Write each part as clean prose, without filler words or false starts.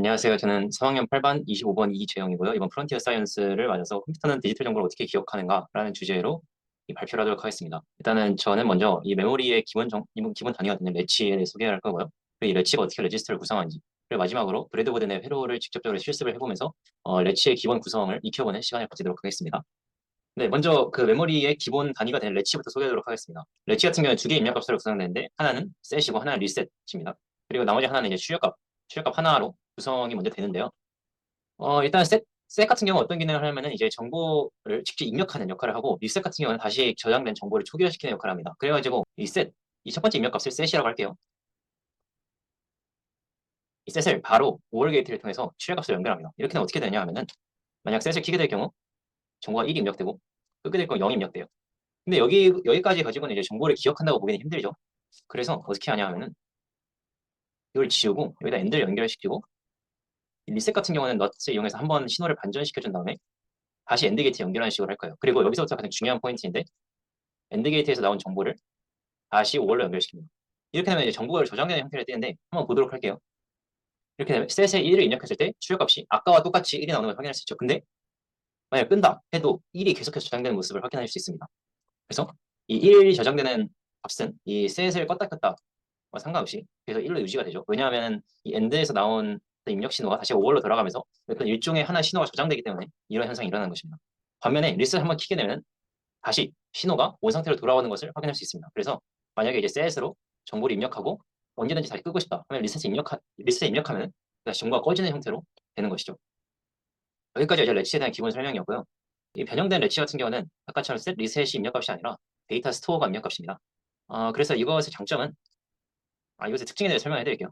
안녕하세요. 저는 3학년 8반 25번 이재영이고요. 이번 프론티어 사이언스를 맞아서 컴퓨터는 디지털 정보를 어떻게 기억하는가라는 주제로 이 발표를 하도록 하겠습니다. 일단은 저는 먼저 이 메모리의 기본 단위가 되는 레치에 대해 소개할 거고요. 그리고 이 레치가 어떻게 레지스터를 구성하는지, 그리고 마지막으로 브래드보드 내 회로를 직접적으로 실습을 해보면서 레치의 기본 구성을 익혀보는 시간을 가지도록 하겠습니다. 네, 먼저 그 메모리의 기본 단위가 된 레치부터 소개하도록 하겠습니다. 레치 같은 경우는 두 개의 입력값으로 구성되는데 하나는 셋이고 하나는 리셋입니다. 그리고 나머지 하나는 이제 출력값 하나로 구성이 먼저 되는데요. 일단 셋 같은 경우 어떤 기능을 하냐면은 이제 정보를 직접 입력하는 역할을 하고, 리셋 같은 경우는 다시 저장된 정보를 초기화시키는 역할을 합니다. 그래가지고 이 첫 번째 입력값을 셋이라고 할게요. 이 셋을 바로 오월 게이트를 통해서 출력값으로 연결합니다. 이렇게 되면 어떻게 되냐 하면은, 만약 셋을 키게 될 경우 정보가 1이 입력되고 끄게 될 경우 0이 입력돼요. 근데 여기까지 가지고는 이제 정보를 기억한다고 보기는 힘들죠. 그래서 어떻게 하냐 하면은 이걸 지우고 여기다 엔드를 연결시키고, 리셋 같은 경우는 넛을 이용해서 한번 신호를 반전시켜준 다음에 다시 엔드 게이트 연결하는 식으로 할 거예요. 그리고 여기서부터 가장 중요한 포인트인데, 엔드 게이트에서 나온 정보를 다시 5월로 연결시킵니다. 이렇게 되면 이제 정보가 저장되는 형태를 띄는데 한번 보도록 할게요. 이렇게 되면 셋에 1을 입력했을 때 출력값이 아까와 똑같이 1이 나오는 걸 확인할 수 있죠. 근데 만약 끈다 해도 1이 계속해서 저장되는 모습을 확인할 수 있습니다. 그래서 이 1이 저장되는 값은 이 셋을 껐다 켰다 상관없이 계속 1로 유지가 되죠. 왜냐하면 이 엔드에서 나온 입력 신호가 다시 5월로 돌아가면서 어떤 일종의 하나의 신호가 저장되기 때문에 이런 현상이 일어나는 것입니다. 반면에 리셋 한번 키게 되면 다시 신호가 온 상태로 돌아오는 것을 확인할 수 있습니다. 그래서 만약에 이제 셋으로 정보를 입력하고 언제든지 다시 끄고 싶다 하면 리셋에 입력하면 다시 정보가 꺼지는 형태로 되는 것이죠. 여기까지 이제 레치에 대한 기본 설명이었고요. 이 변형된 레치 같은 경우는 아까처럼 셋 리셋이 입력값이 아니라 데이터 스토어가 입력값입니다. 그래서 이것의 특징에 대해 설명해 드릴게요.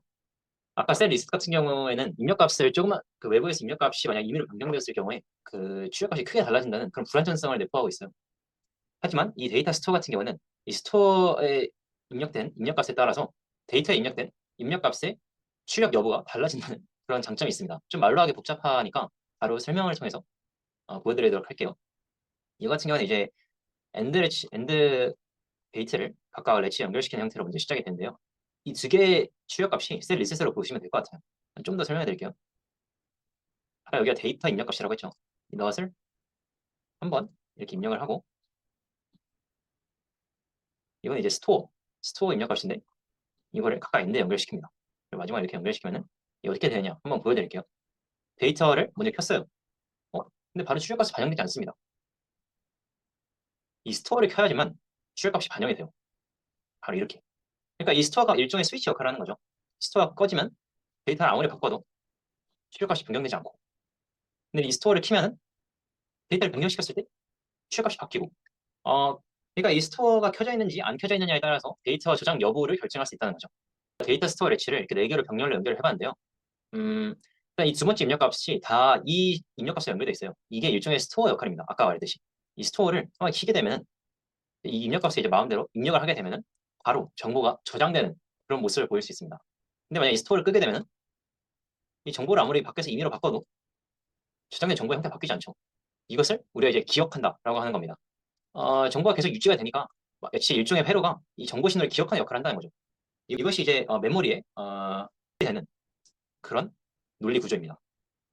아까 셀 리스트 같은 경우에는 입력값을 조금만 그 외부에서 입력값이 만약 임의로 변경되었을 경우에 그 출력값이 크게 달라진다는 그런 불안전성을 내포하고 있어요. 하지만 이 데이터 스토어 같은 경우는 이 스토어에 입력된 입력값에 따라서 데이터에 입력된 입력값의 출력 여부가 달라진다는 그런 장점이 있습니다. 좀 말로 하기 복잡하니까 바로 설명을 통해서 보여드리도록 할게요. 이 같은 경우는 이제 엔드 데이터를 각각 레치에 연결시키는 형태로 먼저 시작이 되는데요. 이 두 개의 출력값이 셀 리셋으로 보시면 될 것 같아요. 좀 더 설명해 드릴게요. 아까 여기가 데이터 입력값이라고 했죠. 이것을 한번 이렇게 입력을 하고, 이건 이제 스토어 입력값인데 이거를 각각 엔드에 연결시킵니다. 그리고 마지막에 이렇게 연결시키면은 이게 어떻게 되느냐 한번 보여드릴게요. 데이터를 먼저 켰어요. 근데 바로 출력값이 반영되지 않습니다. 이 스토어를 켜야지만 출력값이 반영이 돼요. 바로 이렇게. 그러니까 이 스토어가 일종의 스위치 역할을 하는 거죠. 스토어가 꺼지면 데이터를 아무리 바꿔도 출력값이 변경되지 않고, 근데 이 스토어를 키면은 데이터를 변경시켰을 때 출력값이 바뀌고, 어, 그러니까 이 스토어가 켜져 있는지 안 켜져 있느냐에 따라서 데이터 저장 여부를 결정할 수 있다는 거죠. 데이터 스토어 레치를 이렇게 4개로 병렬로 연결을 해봤는데요. 일단 이 두 번째 입력값이 다 이 입력값에 연결돼 있어요. 이게 일종의 스토어 역할입니다. 아까 말했듯이. 이 스토어를 한번 키게 되면은 이 입력값을 이제 마음대로 입력을 하게 되면은 바로 정보가 저장되는 그런 모습을 보일 수 있습니다. 근데 만약 이 스토어를 끄게 되면은 이 정보를 아무리 밖에서 임의로 바꿔도 저장된 정보의 형태가 바뀌지 않죠. 이것을 우리가 이제 기억한다라고 하는 겁니다. 정보가 계속 유지가 되니까 마치 일종의 회로가 이 정보 신호를 기억하는 역할을 한다는 거죠. 이것이 이제 메모리에 되는 그런 논리 구조입니다.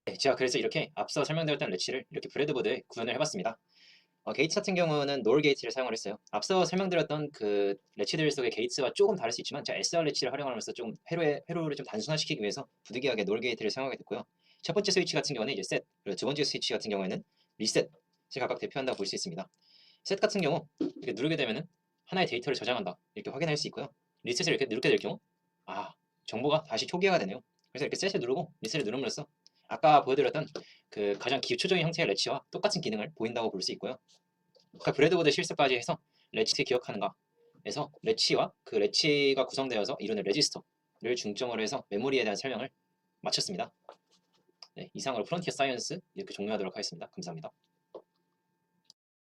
네, 제가 그래서 이렇게 앞서 설명드렸던 레치를 이렇게 브레드보드에 구현을 해봤습니다. 게이트 같은 경우는 노을 게이트를 사용을 했어요. 앞서 설명드렸던 그 레치들 속의 게이트와 조금 다를 수 있지만 제가 SR 레치를 활용하면서 좀 회로를 좀 단순화시키기 위해서 부득이하게 노을 게이트를 사용하게 됐고요. 첫 번째 스위치 같은 경우는 이제 셋, 그리고 두 번째 스위치 같은 경우에는 리셋을 각각 대표한다고 볼 수 있습니다. 셋 같은 경우 이렇게 누르게 되면은 하나의 데이터를 저장한다 이렇게 확인할 수 있고요. 리셋을 이렇게 누르게 될 경우 정보가 다시 초기화가 되네요. 그래서 이렇게 셋을 누르고 리셋을 누름으로써 아까 보여드렸던 그 가장 기초적인 형태의 레치와 똑같은 기능을 보인다고 볼 수 있고요. 그러니까 브레드보드 실습까지 해서 레치 기억하는가에서 레치와 그 레치가 구성되어서 이루는 레지스터를 중점으로 해서 메모리에 대한 설명을 마쳤습니다. 네, 이상으로 프론티어 사이언스 이렇게 종료하도록 하겠습니다. 감사합니다.